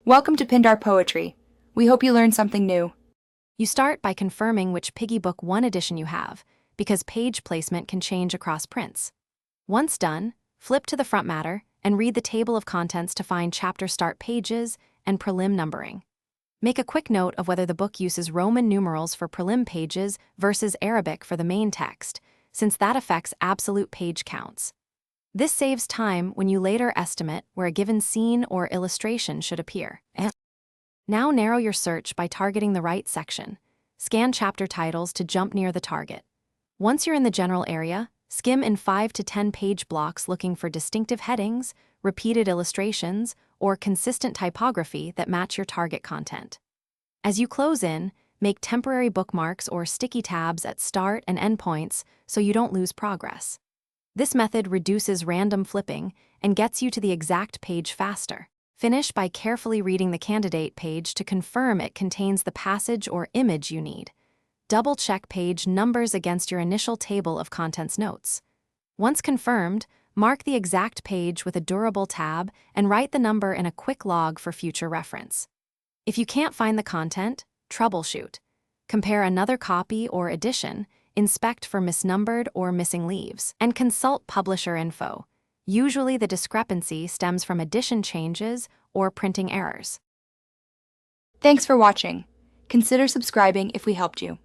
Welcome to Pindar Poetry. We hope you learned something new. You start by confirming which Piggy Book 1 edition you have, because page placement can change across prints. Once done, flip to the front matter and read the table of contents to find chapter start pages and prelim numbering. Make a quick note of whether the book uses Roman numerals for prelim pages versus Arabic for the main text, since that affects absolute page counts. This saves time when you later estimate where a given scene or illustration should appear. Now narrow your search by targeting the right section. Scan chapter titles to jump near the target. Once you're in the general area, skim in 5 to 10 page blocks looking for distinctive headings, repeated illustrations, or consistent typography that match your target content. As you close in, make temporary bookmarks or sticky tabs at start and end points so you don't lose progress. This method reduces random flipping and gets you to the exact page faster. Finish by carefully reading the candidate page to confirm it contains the passage or image you need. Double-check page numbers against your initial table of contents notes. Once confirmed, mark the exact page with a durable tab and write the number in a quick log for future reference. If you can't find the content, troubleshoot. Compare another copy or edition, inspect for misnumbered or missing leaves, and consult publisher info. Usually the discrepancy stems from edition changes or printing errors. Thanks for watching. Consider subscribing if we helped you.